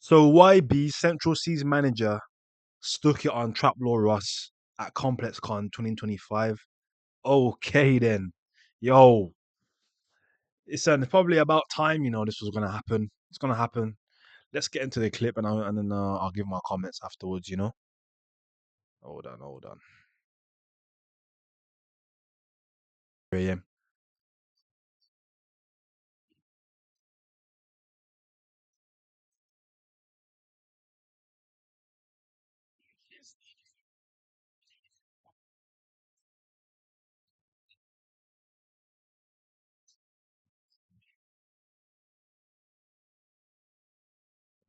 So YB Central C's manager stuck it on TrapLoreRoss at ComplexCon 2025. Okay then. Yo, it's probably about time, this was gonna happen. It's gonna happen. Let's get into the clip and then I'll give my comments afterwards. Hold on. 3 a.m.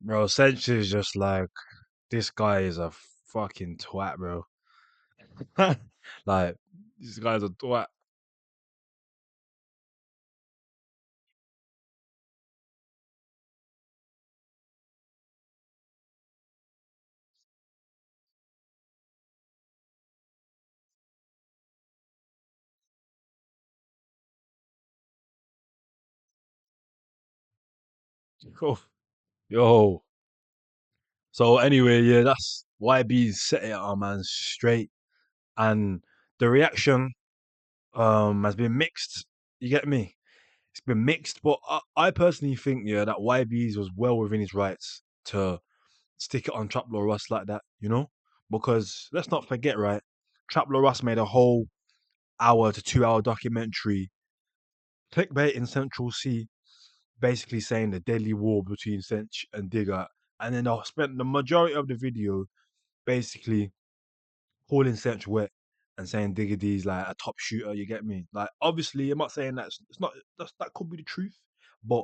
Bro, Sench is just like this guy is a fucking twat, bro. Like this guy's a twat. Yo. So anyway, yeah, that's YB set it our man straight, and the reaction has been mixed. You get me? It's been mixed, but I personally think that YB's was well within his rights to stick it on Trap Lord Russ like that. Because let's not forget, right? Trap Lord Russ made a whole hour to 2 hour documentary clickbait in Central C, basically saying the deadly war between Cinch and Digger, and then I spent the majority of the video basically calling Cinch wet and saying Digger D's like a top shooter. You get me? Like, obviously, I'm not saying it's not that could be the truth, but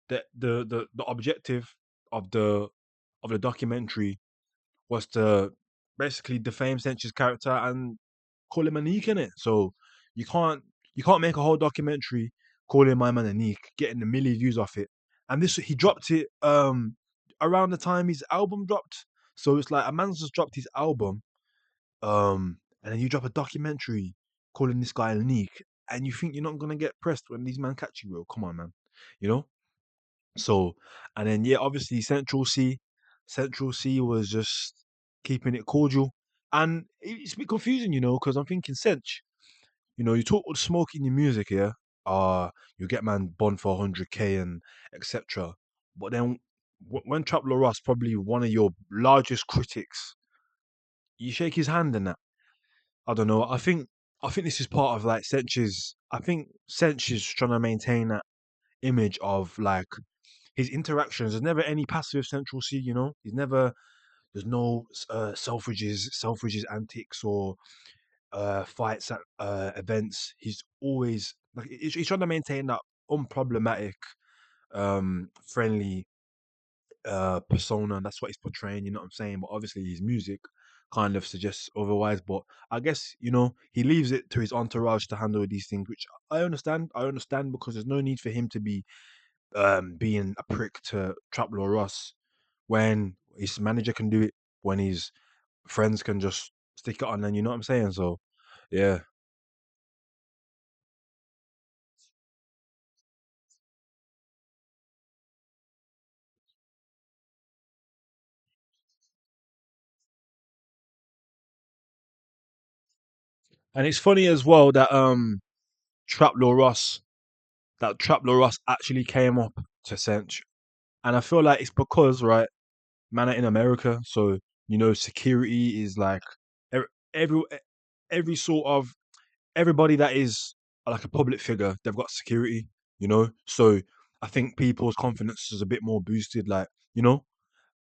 the objective of the documentary was to basically defame Cinch's character and call him a neek in it. So you can't you can't make a whole documentary calling my man a neek, getting a million views off it. And this he dropped it around the time his album dropped. So it's like a man's just dropped his album, and then you drop a documentary calling this guy a neek, and you think you're not gonna get pressed when these men catch you, bro. Come on, man. You know? So and then yeah, obviously Central C was just keeping it cordial. And it's a bit confusing, because I'm thinking, Cinch, you talk all the smoke in your music, yeah. You get man bond for 100K and etc. But then when Trap Ross, probably one of your largest critics, you shake his hand and that. I don't know. I think this is part of like Sench's. I think Sench is trying to maintain that image of like his interactions. There's never any passive Central C. He's never. There's no Selfridge's antics or fights at events. He's always like he's trying to maintain that unproblematic, friendly persona. That's what he's portraying. You know what I'm saying? But obviously his music kind of suggests otherwise. But I guess he leaves it to his entourage to handle these things, which I understand. I understand because there's no need for him to be being a prick to Traplow Ross when his manager can do it, when his friends can just stick it on, and you know what I'm saying. So yeah. And it's funny as well that Traplow Ross Traplow Ross actually came up to Cinch. And I feel like it's because, right, man are in America, so security is like every every sort of everybody that is like a public figure, they've got security. So I think people's confidence is a bit more boosted. Like,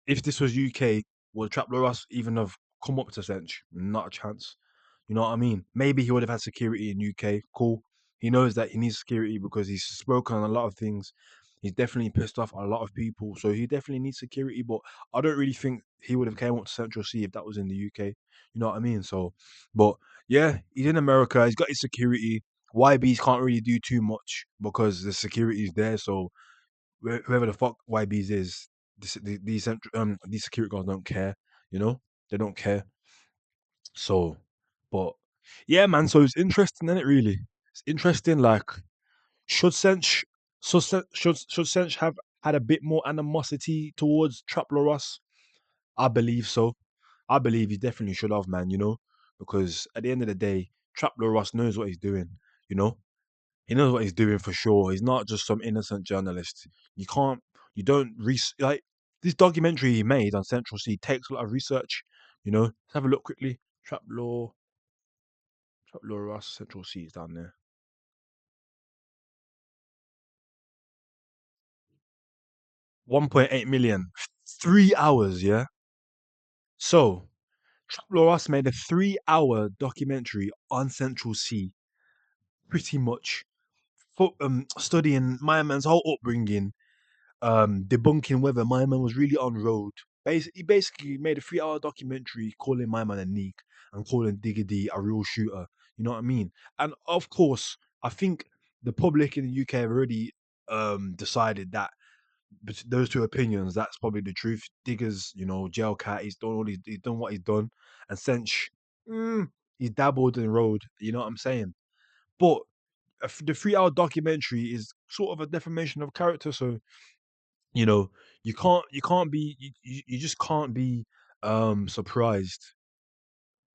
if this was UK, would Trap Ross even have come up to Sench? Not a chance. You know what I mean? Maybe he would have had security in UK. Cool. He knows that he needs security because he's spoken on a lot of things. He's definitely pissed off a lot of people, so he definitely needs security. But I don't really think he would have came up to Central C if that was in the UK. You know what I mean? So, but yeah, he's in America. He's got his security. YBs can't really do too much because the security is there. So whoever the fuck YBs is, these security guards don't care. You know, they don't care. So, but yeah, man. So it's interesting, isn't it? Really, it's interesting. Like, should Sench, should Sench have had a bit more animosity towards TrapLoreRoss? I believe so. I believe he definitely should have, man. Because at the end of the day, TrapLoreRoss knows what he's doing. You know, he knows what he's doing for sure. He's not just some innocent journalist. You can't, you don't like this documentary he made on Central C takes a lot of research. Let's have a look quickly. TrapLoreRoss, Central C is down there. 1.8 million, 3 hours. Yeah. So TrapLoreRoss made a 3 hour documentary on Central C, pretty much studying my man's whole upbringing, debunking whether my man was really on road. He basically made a 3 hour documentary calling my man a neek and calling Diggity a real shooter. You know what I mean? And of course, I think the public in the UK have already decided that those two opinions, that's probably the truth. Diggers, jail cat, he's done what he's done, and Sench, mm, he's dabbled in road. You know what I'm saying? But the 3 hour documentary is sort of a defamation of character. So you know, you can't be you just can't be surprised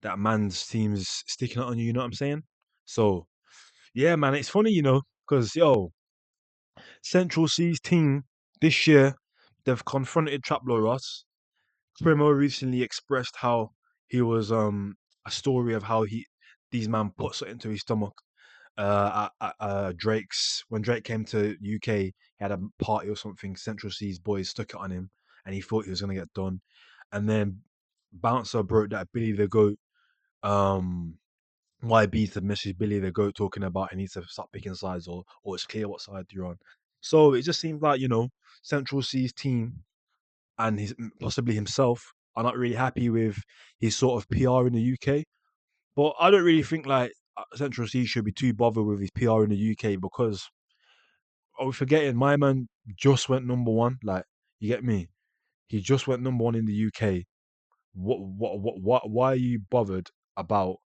that man's team is sticking it on you, you know what I'm saying? So yeah, man, it's funny, because Central C's team this year, they've confronted TrapLoreRoss. Primo recently expressed how he was a story of how these man put something into his stomach. Drake's when Drake came to UK, he had a party or something. Central C's boys stuck it on him, and he thought he was gonna get done. And then Bouncer broke that Billy the Goat. Um, YB to message Billy the Goat talking about he needs to stop picking sides, or it's clear what side you're on. So it just seems like Central C's team and his possibly himself are not really happy with his sort of PR in the UK. But I don't really think like Central C should be too bothered with his PR in the UK because are we forgetting my man just went number one? Like, you get me? He just went number one in the UK. What why are you bothered about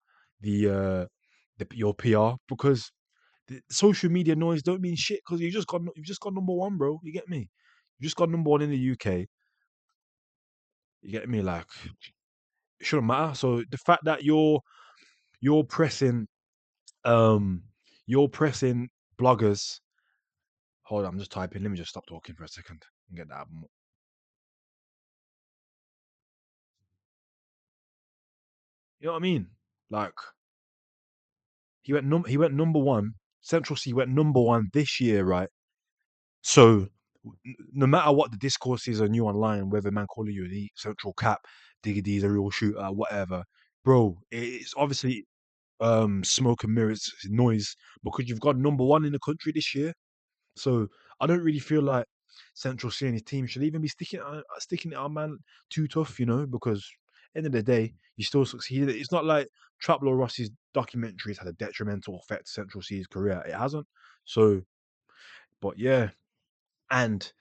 your PR? Because the social media noise don't mean shit because you've just got number one, bro. You get me? You just got number one in the UK. You get me? Like, it shouldn't matter. So the fact that you're pressing um you're pressing bloggers. Hold on, I'm just typing. Let me just stop talking for a second and get that album. You know what I mean? Like, he went number one. Central C went number one this year, right? So no matter what the discourse is on you online, whether man calling you elite, central cap, Diggity is a real shooter, whatever, bro, it's obviously smoke and mirrors noise because you've got number one in the country this year. So I don't really feel like Central C and his team should even be sticking it on man too tough, because end of the day, you still succeeded. It's not like Traplow Ross's documentaries had a detrimental effect to Central C's career. It hasn't. So, but yeah, and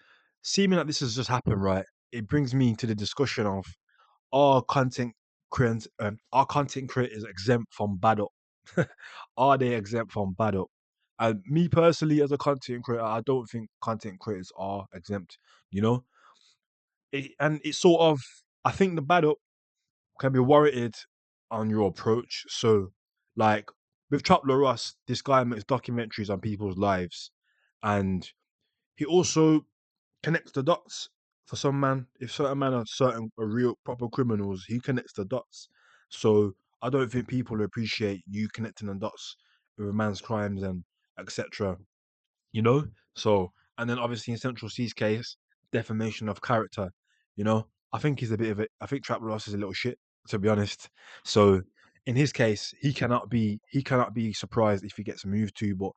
seeming that this has just happened, right? It brings me to the discussion of are content creators exempt from bad up? Are they exempt from bad up? And me personally, as a content creator, I don't think content creators are exempt. You know, and it's sort of I think the bad up can be warranted on your approach. So, like with Trap Ross, this guy makes documentaries on people's lives, and he also connects the dots for some man. If certain men are real proper criminals, he connects the dots. So I don't think people appreciate you connecting the dots with a man's crimes and etc. You know. So and then obviously in Central C's case, defamation of character. I think he's a bit of it. I think Trap Ross is a little shit, to be honest. So in his case, he cannot be surprised if he gets moved to. But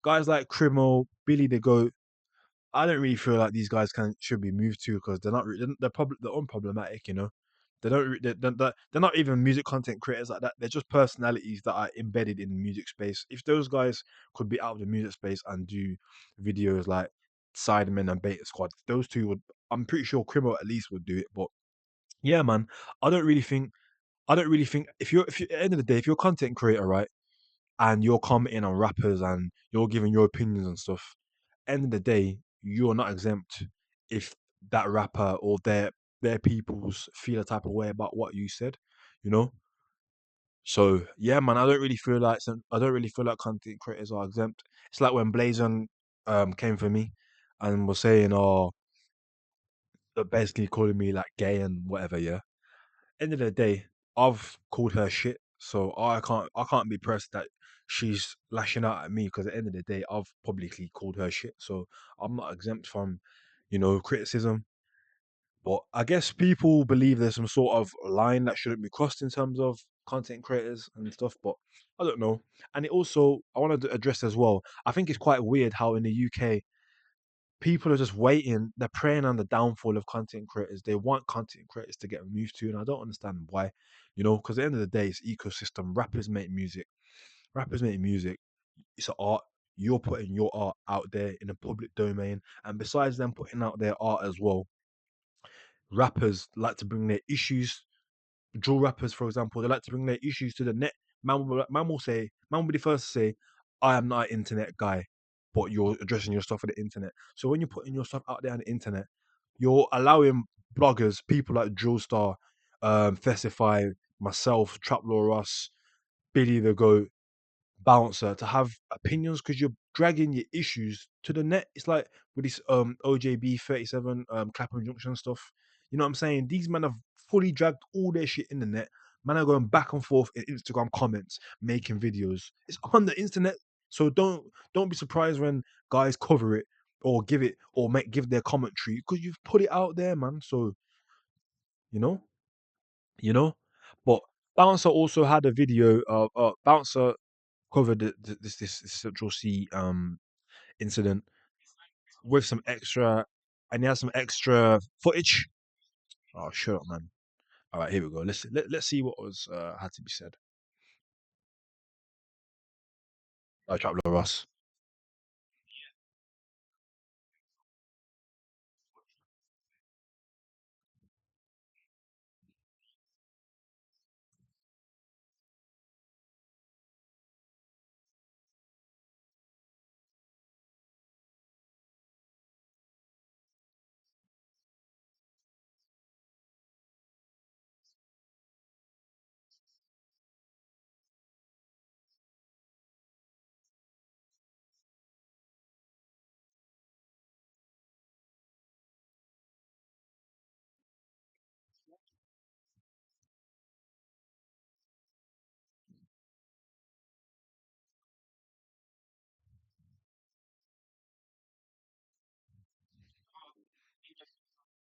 guys like Crimo, Billy the Goat, I don't really feel like these guys should be moved to because they're not they're unproblematic. They don't they're not even music content creators like that. They're just personalities that are embedded in the music space. If those guys could be out of the music space and do videos like Sidemen and Beta Squad, those two would. I'm pretty sure Crimo at least would do it. But yeah, man, I don't really think. I don't really think if you at the end of the day, if you're a content creator, right, and you're commenting on rappers and you're giving your opinions and stuff, end of the day, you're not exempt. if that rapper or their peoples feel a type of way about what you said, you know. So yeah, man, I don't really feel like content creators are exempt. It's like when Blazon came for me and was saying, "Oh, basically calling me like gay and whatever." Yeah. End of the day, I've called her shit, so I can't be pressed that she's lashing out at me because at the end of the day, I've publicly called her shit, so I'm not exempt from, criticism. But I guess people believe there's some sort of line that shouldn't be crossed in terms of content creators and stuff, but I don't know. And it also, I want to address as well. I think it's quite weird how in the UK people are just waiting. They're preying on the downfall of content creators. They want content creators to get removed too, and I don't understand why. Because at the end of the day, it's ecosystem. Rappers make music. Rappers make music. It's an art. You're putting your art out there in the public domain, and besides them putting out their art as well, rappers like to bring their issues. Drill rappers, for example, they like to bring their issues to the net. Man will be the first to say, I am not an internet guy, but you're addressing your stuff on the internet. So when you're putting your stuff out there on the internet, you're allowing bloggers, people like Drill Star, Festify, myself, TrapLoreRoss, Billy the Goat, Bouncer to have opinions because you're dragging your issues to the net. It's like with this OJB 37 Clapham Junction stuff. You know what I'm saying? These men have fully dragged all their shit in the net. Man are going back and forth in Instagram comments, making videos. It's on the internet. So don't be surprised when guys cover it or give it or give their commentary because you've put it out there, man. So, you know, you know. But Bouncer also had a video of Bouncer covered this Central C incident with some extra, and he has some extra footage. Oh, shut up, man! All right, here we go. Let's see what was had to be said. Trap Ross.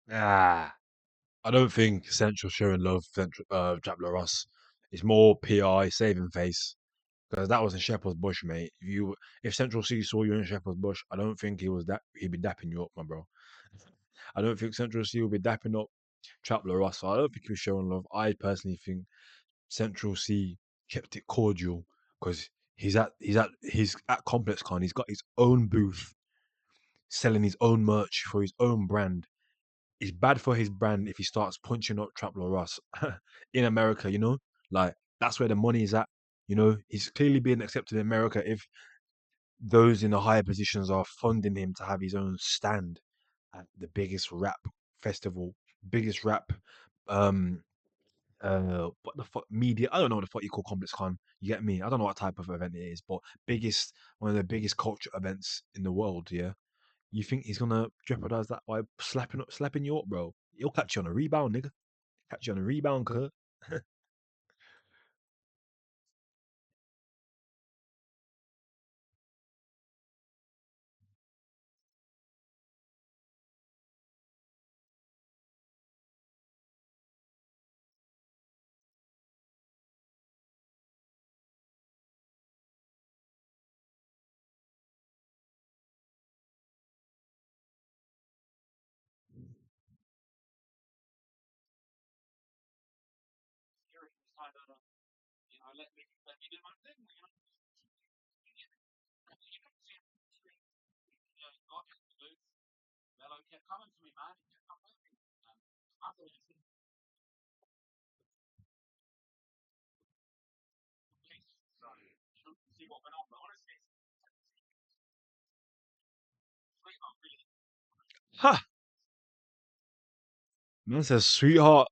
Ah, I don't think Central showing love Central Trap Ross. It's more PI saving face because that was in Shepherd's Bush, mate. If Central C saw you in Shepherd's Bush, I don't think he'd be dapping you up, my bro. I don't think Central C will be dapping up Trap Ross. So I don't think he was showing love. I personally think Central C kept it cordial because he's at ComplexCon. He's got his own booth selling his own merch for his own brand. It's bad for his brand if he starts punching up TrapLoreRoss in America. Like that's where the money is at. He's clearly being accepted in America if those in the higher positions are funding him to have his own stand at the biggest rap festival, biggest rap um what the fuck media, I don't know what the fuck you call ComplexCon. You get me? I don't know what type of event it is, but biggest one of the biggest culture events in the world. Yeah, you think he's gonna jeopardize that by slapping you up, bro? He'll catch you on a rebound, nigga. Catch you on a rebound, cuz. Ha! Man says, sweetheart,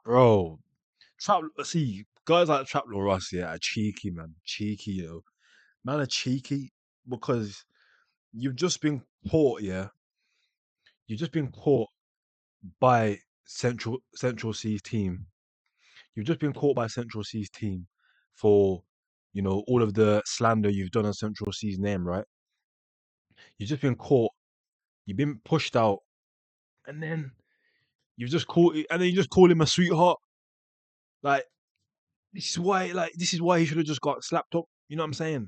bro. See, guys like TrapLoreRoss, yeah, are cheeky, man. Cheeky, man, are cheeky because you've just been caught, yeah. You've just been caught by Central C's team. You've just been caught by Central C's team for, all of the slander you've done on Central C's name, right? You've just been caught. You've been pushed out, and then you just call him a sweetheart. Like this is why he should have just got slapped up. You know what I'm saying?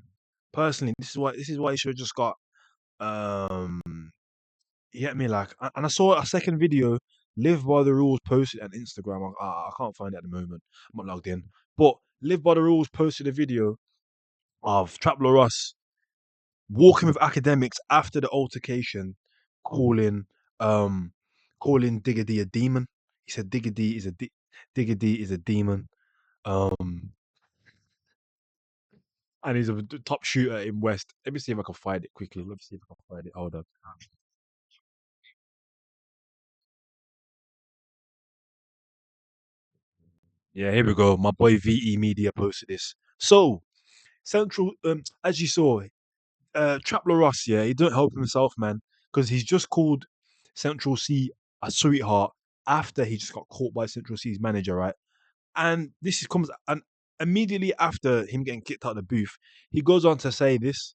Personally, this is why he should have just got um you get me, like, and I saw a second video, Live by the Rules posted on Instagram. I can't find it at the moment. I'm not logged in. But Live by the Rules posted a video of TrapLoreRoss walking with academics after the altercation, calling um calling Digger D a demon. He said Digger D is a demon. Um and he's a top shooter in West. Let me see if I can find it quickly. Let me see if I can find it. Hold on. Yeah, here we go. My boy VE Media posted this. So Central, as you saw, TrapLoreRoss, yeah, he don't help himself, man, because he's just called Central C a sweetheart after he just got caught by Central C's manager, right? And comes and immediately after him getting kicked out of the booth, he goes on to say this.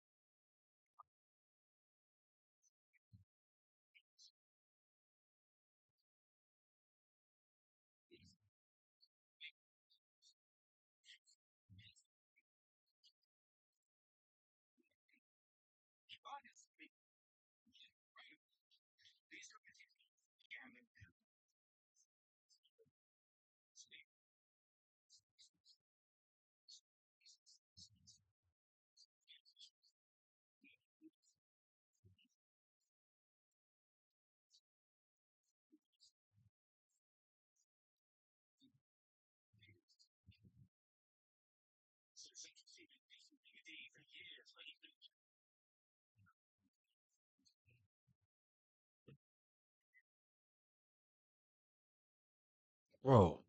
Bro,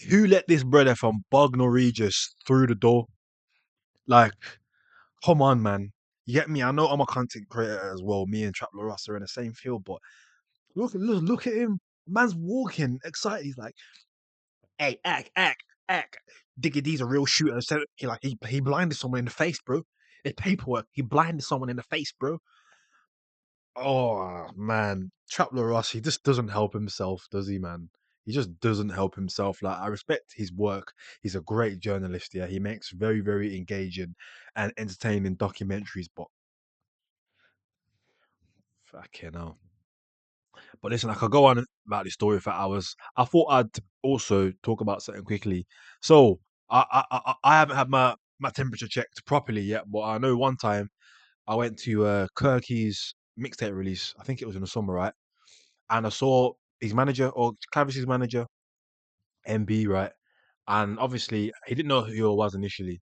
who let this brother from Bognor Regis through the door? Like, come on, man. You get me? I know I'm a content creator as well. Me and TrapLoreRoss are in the same field, but look at him. Man's walking excited. He's like, "Hey, act. Diggy D's a real shooter." So he blinded someone in the face, bro. It's paperwork. He blinded someone in the face, bro. Oh man, TrapLoreRoss, he just doesn't help himself, does he, man? He just doesn't help himself. Like, I respect his work. He's a great journalist. Yeah, he makes very, very engaging and entertaining documentaries. But fucking hell. But listen, I could go on about this story for hours. I thought I'd also talk about something quickly. So I haven't had my temperature checked properly yet, but I know one time I went to Kirky's mixtape release. I think it was in the summer, right? And I saw his manager or Clavis's manager, MB, right? And obviously he didn't know who I was initially.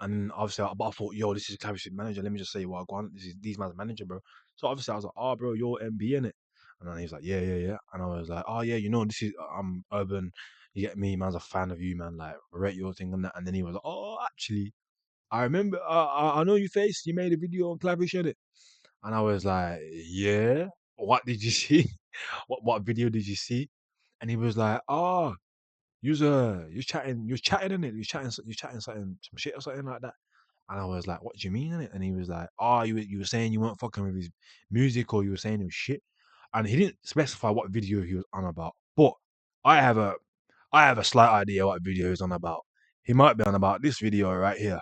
And obviously, but I thought, yo, this is Clavis's manager. Let me just say, well, go on, this is these man's manager, bro. So obviously I was like, oh, bro, you're MB in it. And then he's like, yeah, yeah, yeah. And I was like, oh yeah, this is I'm urban. You get me, man's a fan of you, man. Like, rate your thing and that. And then he was like, oh, actually, I remember, I know you face. You made a video on Clavish, innit? And I was like, yeah. What did you see? What video did you see? And he was like, oh, you was chatting in it, you was chatting something, some shit or something like that. And I was like, what do you mean in it? And he was like, oh, you were saying you weren't fucking with his music, or you were saying it was shit. And he didn't specify what video he was on about. But I have a I have a slight idea what video he's on about. He might be on about this video right here,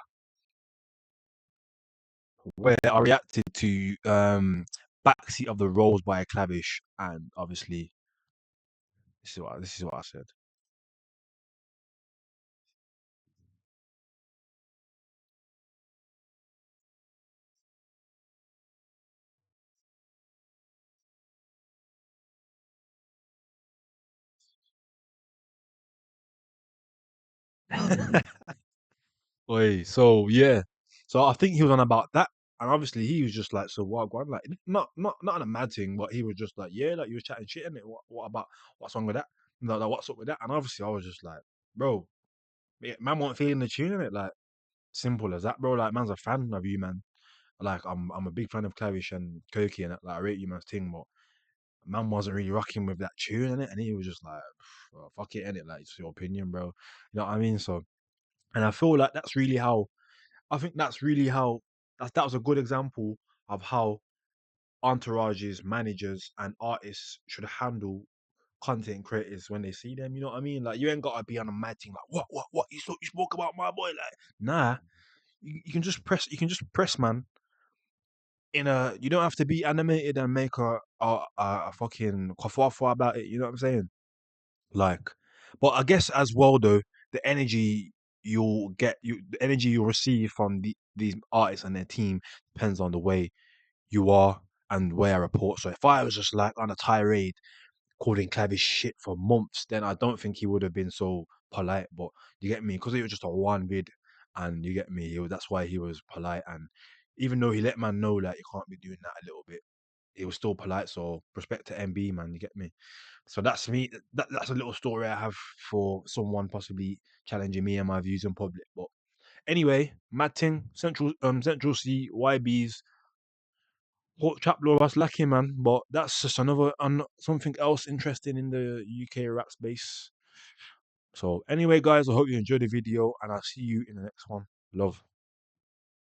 where I reacted to Backseat of the Rolls by Clavish, and obviously this is what I said. Oi, so yeah, so I think he was on about that, and obviously he was just like, so what, going like, not on a mad thing, but he was just like, yeah, like you was chatting shit in it. What about what's wrong with that? Like, what's up with that? And obviously I was just like, bro, man, wasn't feeling the tune in it. Like simple as that, bro. Like man's a fan of you, man. Like I'm a big fan of Clavish and Koki and that. Like I rate you man's thing, but man wasn't really rocking with that tune in it, and he was just like, "Well, fuck it, in it. Like it's your opinion, bro. You know what I mean? So, and I feel like that's really how I think that's really how that was a good example of how entourages, managers, and artists should handle content creators when they see them. You know what I mean? Like you ain't gotta be on a mad thing like what you spoke about my boy. Like nah, you can just press. You can just press, man. In a you don't have to be animated and make a fucking kerfuffle about it. You know what I'm saying? Like, but I guess as well though, the energy the energy you'll receive from these artists and their team depends on the way you are and where I report. So if I was just like on a tirade calling Clavish shit for months, then I don't think he would have been so polite. But you get me? Because it was just a one vid, and you get me? That's why he was polite. And even though he let man know that you can't be doing that a little bit, he was still polite. So respect to MB, man. You get me? So that's me. That's a little story I have for someone possibly challenging me and my views in public. But anyway, mad thing, Central C, YBs, Hot TrapLoreRoss lacking, man. But that's just another something else interesting in the UK rap space. So anyway, guys, I hope you enjoyed the video, and I'll see you in the next one. Love.